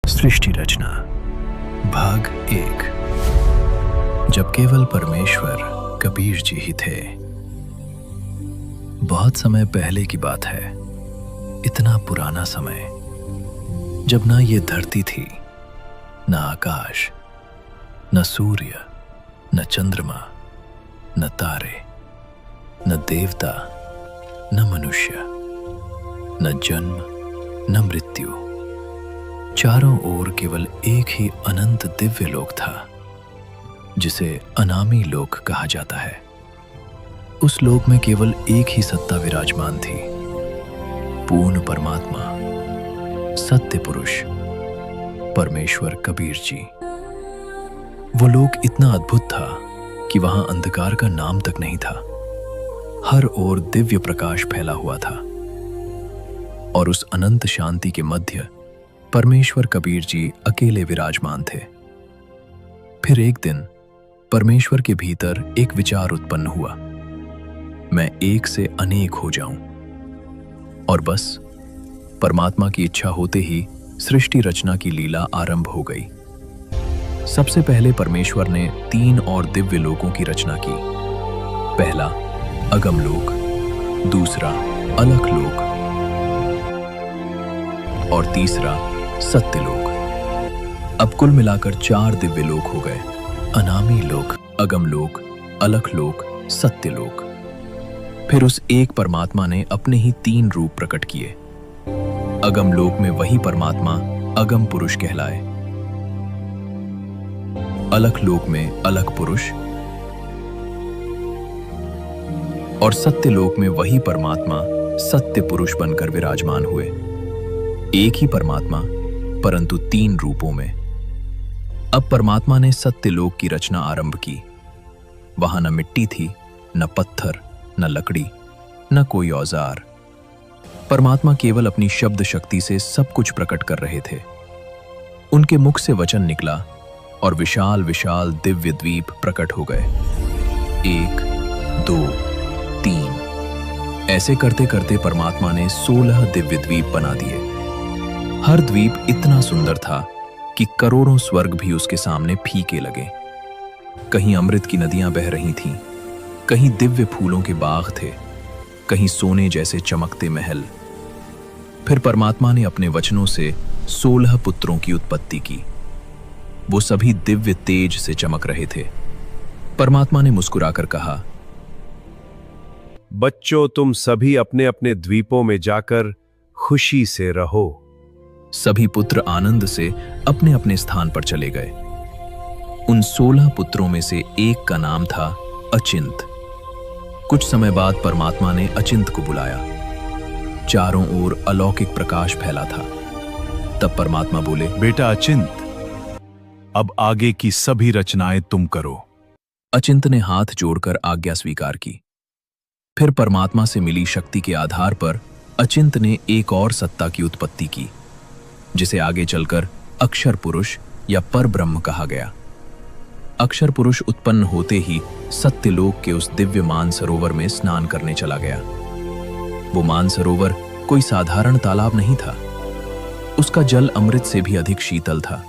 सृष्टि रचना भाग 1। जब केवल परमेश्वर कबीर जी ही थे। बहुत समय पहले की बात है, इतना पुराना समय जब ना ये धरती थी, न आकाश, न सूर्य, न चंद्रमा, न तारे, न देवता, न मनुष्य, न जन्म, न मृत्यु। चारों ओर केवल एक ही अनंत दिव्य लोक था, जिसे अनामी लोक कहा जाता है। उस लोक में केवल एक ही सत्ता विराजमान थी, पूर्ण परमात्मा, सत्य पुरुष, परमेश्वर कबीर जी। वो लोक इतना अद्भुत था कि वहां अंधकार का नाम तक नहीं था। हर ओर दिव्य प्रकाश फैला हुआ था और उस अनंत शांति के मध्य परमेश्वर कबीर जी अकेले विराजमान थे। फिर एक दिन परमेश्वर के भीतर एक विचार उत्पन्न हुआ, मैं एक से अनेक हो जाऊं। और बस परमात्मा की इच्छा होते ही सृष्टि रचना की लीला आरंभ हो गई। सबसे पहले परमेश्वर ने 3 और दिव्य लोकों की रचना की। पहला अगम लोक, दूसरा अलख लोक और तीसरा सत्यलोक। अब कुल मिलाकर 4 दिव्य लोक हो गए, अनामी लोक, अगम लोक, अलख लोक, सत्यलोक। फिर उस एक परमात्मा ने अपने ही 3 रूप प्रकट किए। अगम लोक में वही परमात्मा अगम पुरुष कहलाए, अलख लोक में अलख पुरुष और सत्यलोक में वही परमात्मा सत्य पुरुष बनकर विराजमान हुए। एक ही परमात्मा परंतु 3 रूपों में। अब परमात्मा ने सत्यलोक की रचना आरंभ की। वहां न मिट्टी थी, न पत्थर, न लकड़ी, न कोई औजार। परमात्मा केवल अपनी शब्द शक्ति से सब कुछ प्रकट कर रहे थे। उनके मुख से वचन निकला और विशाल विशाल दिव्य द्वीप प्रकट हो गए। 1, 2, 3 ऐसे करते करते परमात्मा ने 16 दिव्य द्वीप बना दिए। हर द्वीप इतना सुंदर था कि करोड़ों स्वर्ग भी उसके सामने फीके लगे। कहीं अमृत की नदियां बह रही थीं, कहीं दिव्य फूलों के बाग थे, कहीं सोने जैसे चमकते महल। फिर परमात्मा ने अपने वचनों से 16 पुत्रों की उत्पत्ति की। वो सभी दिव्य तेज से चमक रहे थे। परमात्मा ने मुस्कुराकर कहा, बच्चों, तुम सभी अपने अपने द्वीपों में जाकर खुशी से रहो। सभी पुत्र आनंद से अपने अपने स्थान पर चले गए। उन 16 पुत्रों में से एक का नाम था अचिंत। कुछ समय बाद परमात्मा ने अचिंत को बुलाया। चारों ओर अलौकिक प्रकाश फैला था। तब परमात्मा बोले, बेटा अचिंत, अब आगे की सभी रचनाएं तुम करो। अचिंत ने हाथ जोड़कर आज्ञा स्वीकार की। फिर परमात्मा से मिली शक्ति के आधार पर अचिंत ने एक और सत्ता की उत्पत्ति की, जिसे आगे चलकर अक्षर पुरुष या पर ब्रह्म कहा गया। अक्षर पुरुष उत्पन्न होते ही सत्यलोक के उस दिव्य मानसरोवर में स्नान करने चला गया। वो मानसरोवर कोई साधारण तालाब नहीं था। उसका जल अमृत से भी अधिक शीतल था।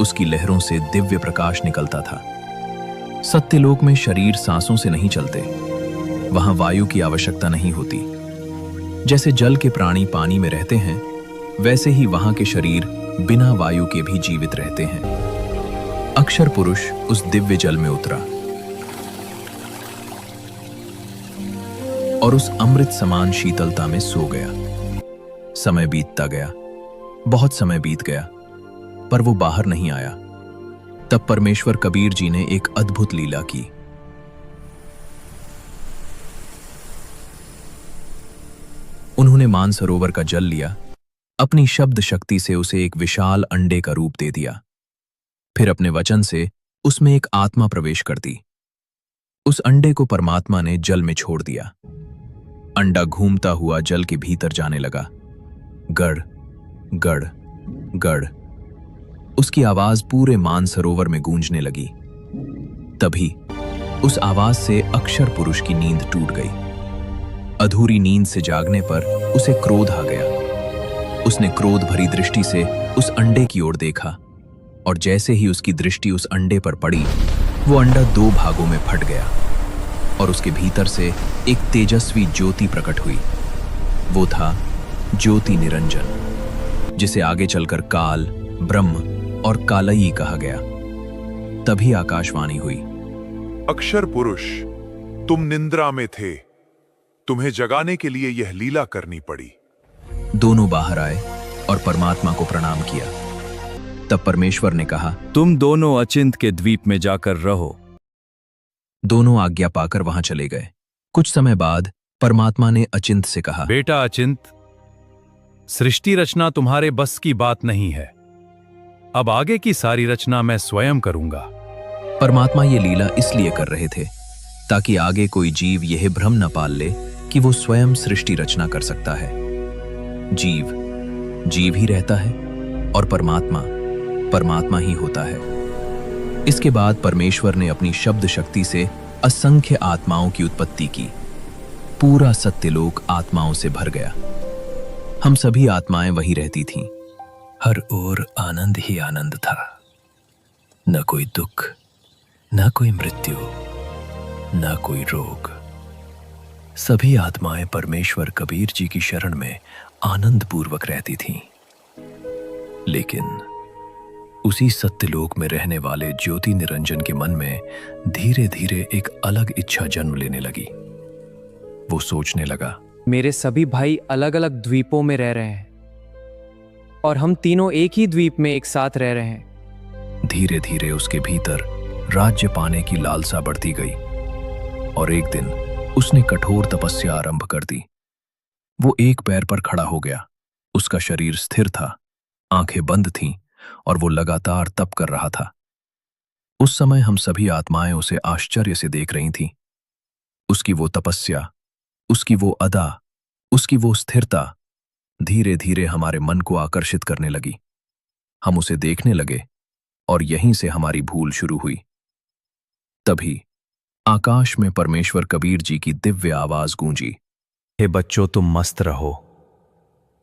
उसकी लहरों से दिव्य प्रकाश निकलता था। सत्यलोक में शरीर सांसों से नहीं चलते। वहां वायु की आवश्यकता नहीं होती। जैसे जल के प्राणी पानी में रहते हैं, वैसे ही वहां के शरीर बिना वायु के भी जीवित रहते हैं। अक्षर पुरुष उस दिव्य जल में उतरा और उस अमृत समान शीतलता में सो गया। समय बीतता गया, बहुत समय बीत गया, पर वो बाहर नहीं आया। तब परमेश्वर कबीर जी ने एक अद्भुत लीला की। उन्होंने मानसरोवर का जल लिया, अपनी शब्द शक्ति से उसे एक विशाल अंडे का रूप दे दिया। फिर अपने वचन से उसमें एक आत्मा प्रवेश कर दी। उस अंडे को परमात्मा ने जल में छोड़ दिया। अंडा घूमता हुआ जल के भीतर जाने लगा। गड़ गड़ गड़ उसकी आवाज पूरे मानसरोवर में गूंजने लगी। तभी उस आवाज से अक्षर पुरुष की नींद टूट गई। अधूरी नींद से जागने पर उसे क्रोध आ गया। उसने क्रोध भरी दृष्टि से उस अंडे की ओर देखा और जैसे ही उसकी दृष्टि उस अंडे पर पड़ी, वो अंडा 2 भागों में फट गया और उसके भीतर से एक तेजस्वी ज्योति प्रकट हुई। वो था ज्योति निरंजन, जिसे आगे चलकर काल, ब्रह्म और कालयी कहा गया। तभी आकाशवाणी हुई, अक्षर पुरुष, तुम निंद्रा में थे, तुम्हें जगाने के लिए यह लीला करनी पड़ी। दोनों बाहर आए और परमात्मा को प्रणाम किया। तब परमेश्वर ने कहा, तुम दोनों अचिंत के द्वीप में जाकर रहो। दोनों आज्ञा पाकर वहां चले गए। कुछ समय बाद परमात्मा ने अचिंत से कहा, बेटा अचिंत, सृष्टि रचना तुम्हारे बस की बात नहीं है। अब आगे की सारी रचना मैं स्वयं करूंगा। परमात्मा ये लीला इसलिए कर रहे थे ताकि आगे कोई जीव यह भ्रम न पाल ले कि वो स्वयं सृष्टि रचना कर सकता है। जीव ही रहता है और परमात्मा ही होता है। इसके बाद परमेश्वर ने अपनी शब्द शक्ति से असंख्य आत्माओं की उत्पत्ति की। पूरा सत्यलोक आत्माओं से भर गया। हम सभी आत्माएं वहीं रहती थीं। हर ओर आनंद ही आनंद था। न कोई दुख, न कोई मृत्यु, न कोई रोग। सभी आत्माएं परमेश्वर कबीर जी की शरण में आनंद पूर्वक रहती थीं। लेकिन उसी सत्यलोक में रहने वाले ज्योति निरंजन के मन में धीरे धीरे एक अलग इच्छा जन्म लेने लगी। वो सोचने लगा, मेरे सभी भाई अलग अलग द्वीपों में रह रहे हैं और हम तीनों एक ही द्वीप में एक साथ रह रहे हैं। धीरे धीरे उसके भीतर राज्य पाने की लालसा बढ़ती गई और एक दिन उसने कठोर तपस्या आरंभ कर दी। वो एक पैर पर खड़ा हो गया। उसका शरीर स्थिर था, आंखें बंद थीं और वो लगातार तप कर रहा था। उस समय हम सभी आत्माएं उसे आश्चर्य से देख रही थीं। उसकी वो तपस्या, उसकी वो अदा, उसकी वो स्थिरता धीरे धीरे हमारे मन को आकर्षित करने लगी। हम उसे देखने लगे और यहीं से हमारी भूल शुरू हुई। तभी आकाश में परमेश्वर कबीर जी की दिव्य आवाज गूंजी, हे बच्चों, तुम मस्त रहो,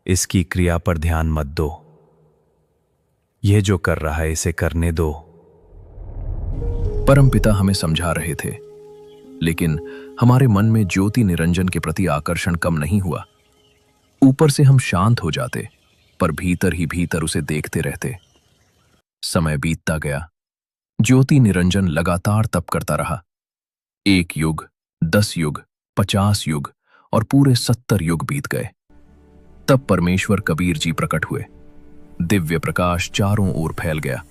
इसकी क्रिया पर ध्यान मत दो। यह जो कर रहा है इसे करने दो। परमपिता हमें समझा रहे थे, लेकिन हमारे मन में ज्योति निरंजन के प्रति आकर्षण कम नहीं हुआ। ऊपर से हम शांत हो जाते, पर भीतर ही भीतर उसे देखते रहते। समय बीतता गया। ज्योति निरंजन लगातार तप करता रहा। 1 युग, 10 युग, 50 युग और पूरे 70 युग बीत गए। तब परमेश्वर कबीर जी प्रकट हुए। दिव्य प्रकाश चारों ओर फैल गया।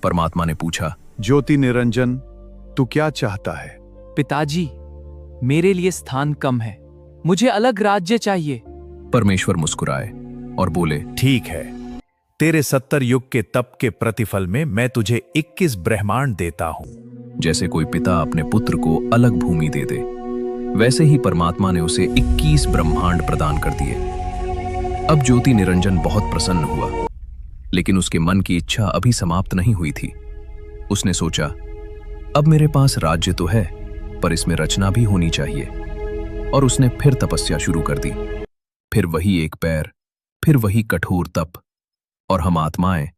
परमात्मा ने पूछा, ज्योति निरंजन, तू क्या चाहता है? पिताजी, मेरे लिए स्थान कम है, मुझे अलग राज्य चाहिए। परमेश्वर मुस्कुराए और बोले, ठीक है, तेरे 70 युग के तप के प्रतिफल में मैं तुझे 21 ब्रह्मांड देता हूं। जैसे कोई पिता अपने पुत्र को अलग भूमि दे दे, वैसे ही परमात्मा ने उसे 21 ब्रह्मांड प्रदान कर दिए। अब ज्योति निरंजन बहुत प्रसन्न हुआ, लेकिन उसके मन की इच्छा अभी समाप्त नहीं हुई थी। उसने सोचा, अब मेरे पास राज्य तो है, पर इसमें रचना भी होनी चाहिए। और उसने फिर तपस्या शुरू कर दी। फिर वही एक पैर, फिर वही कठोर तप, और हम आत्माएं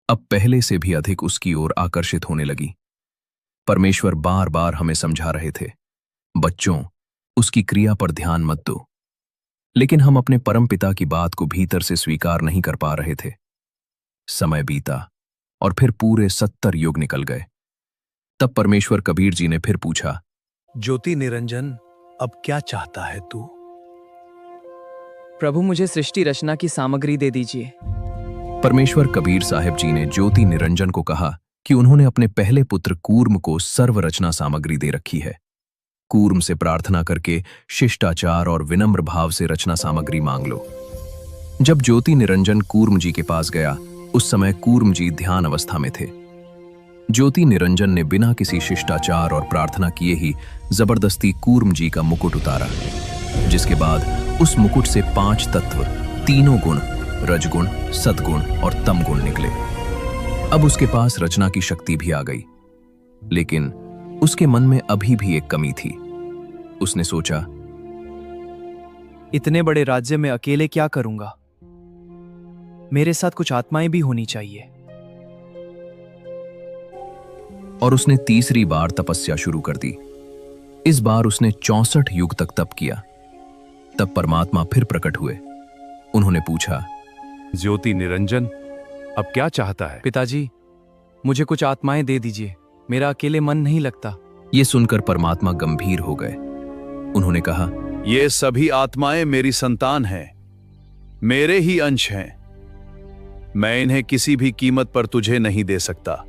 अब पहले से भी अधिक उसकी ओर आकर्षित होने लगी। परमेश्वर बार बार हमें समझा रहे थे, बच्चों, उसकी क्रिया पर ध्यान मत दो। लेकिन हम अपने परमपिता की बात को भीतर से स्वीकार नहीं कर पा रहे थे। समय बीता और फिर पूरे 70 युग निकल गए। तब परमेश्वर कबीर जी ने फिर पूछा, ज्योति निरंजन, अब क्या चाहता है तू? प्रभु, मुझे सृष्टि रचना की सामग्री दे दीजिए। परमेश्वर कबीर साहिब जी ने ज्योति निरंजन को कहा कि उन्होंने अपने पहले पुत्र कूर्म को सर्व रचना सामग्री दे रखी है। कूर्म से प्रार्थना करके शिष्टाचार और विनम्र भाव से रचना सामग्री मांग लो। जब ज्योति निरंजन कूर्म जी के पास गया, उस समय कूर्म जी ध्यान अवस्था में थे। ज्योति निरंजन ने बिना किसी शिष्टाचार और प्रार्थना किए ही जबरदस्ती कूर्म जी का मुकुट उतारा, जिसके बाद उस मुकुट से 5 तत्व, तीनों गुण, रजगुण, सद्गुण और तमगुण निकले। अब उसके पास रचना की शक्ति भी आ गई, लेकिन उसके मन में अभी भी एक कमी थी। उसने सोचा, इतने बड़े राज्य में अकेले क्या करूंगा? मेरे साथ कुछ आत्माएं भी होनी चाहिए। और उसने तीसरी बार तपस्या शुरू कर दी। इस बार उसने 64 युग तक तप किया। तब परमात्मा फिर प्रकट हुए। उन्होंने पूछा, ज्योति निरंजन अब क्या चाहता है? पिताजी, मुझे कुछ आत्माएं दे दीजिए, मेरा अकेले मन नहीं लगता। ये सुनकर परमात्मा गंभीर हो गए। उन्होंने कहा, ये सभी आत्माएं मेरी संतान हैं, मेरे ही अंश हैं। मैं इन्हें किसी भी कीमत पर तुझे नहीं दे सकता।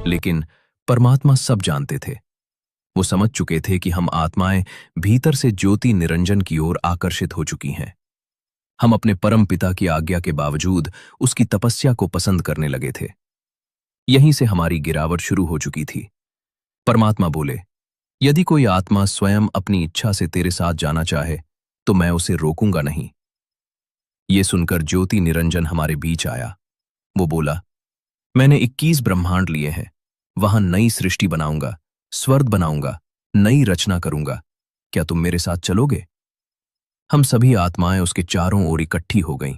लेकिन परमात्मा सब जानते थे। वो समझ चुके थे कि हम आत्माएं भीतर से ज्योति निरंजन की ओर आकर्षित हो चुकी हैं। हम अपने परम पिता की आज्ञा के बावजूद उसकी तपस्या को पसंद करने लगे थे। यहीं से हमारी गिरावट शुरू हो चुकी थी। परमात्मा बोले, यदि कोई आत्मा स्वयं अपनी इच्छा से तेरे साथ जाना चाहे तो मैं उसे रोकूंगा नहीं। ये सुनकर ज्योति निरंजन हमारे बीच आया। वो बोला, मैंने 21 ब्रह्मांड लिए हैं, वहां नई सृष्टि बनाऊंगा, स्वर्ग बनाऊंगा, नई रचना करूंगा। क्या तुम मेरे साथ चलोगे? हम सभी आत्माएं उसके चारों ओर इकट्ठी हो गईं,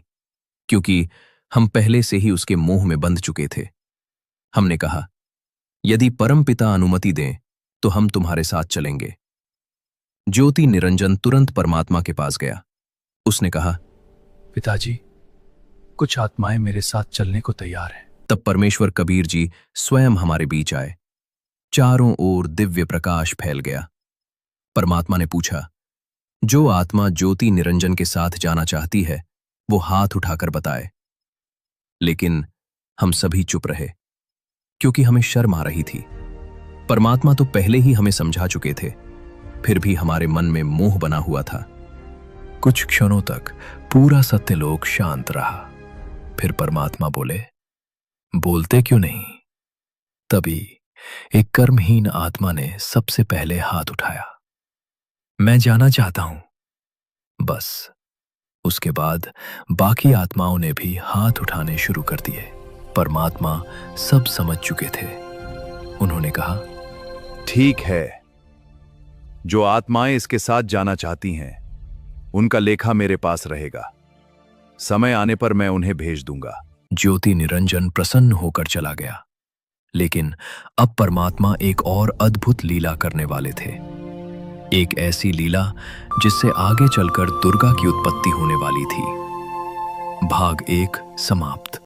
क्योंकि हम पहले से ही उसके मोह में बंध चुके थे। हमने कहा, यदि परमपिता अनुमति दें तो हम तुम्हारे साथ चलेंगे। ज्योति निरंजन तुरंत परमात्मा के पास गया। उसने कहा, पिताजी, कुछ आत्माएं मेरे साथ चलने को तैयार हैं। तब परमेश्वर कबीर जी स्वयं हमारे बीच आए। चारों ओर दिव्य प्रकाश फैल गया। परमात्मा ने पूछा, जो आत्मा ज्योति निरंजन के साथ जाना चाहती है वो हाथ उठाकर बताए। लेकिन हम सभी चुप रहे, क्योंकि हमें शर्म आ रही थी। परमात्मा तो पहले ही हमें समझा चुके थे, फिर भी हमारे मन में मोह बना हुआ था। कुछ क्षणों तक पूरा सत्यलोक शांत रहा। फिर परमात्मा बोले, बोलते क्यों नहीं? तभी एक कर्महीन आत्मा ने सबसे पहले हाथ उठाया। मैं जाना चाहता हूं। बस उसके बाद बाकी आत्माओं ने भी हाथ उठाने शुरू कर दिए। परमात्मा सब समझ चुके थे। उन्होंने कहा, ठीक है, जो आत्माएं इसके साथ जाना चाहती हैं उनका लेखा मेरे पास रहेगा। समय आने पर मैं उन्हें भेज दूंगा। ज्योति निरंजन प्रसन्न होकर चला गया। लेकिन अब परमात्मा एक और अद्भुत लीला करने वाले थे। एक ऐसी लीला जिससे आगे चलकर दुर्गा की उत्पत्ति होने वाली थी। भाग 1 समाप्त।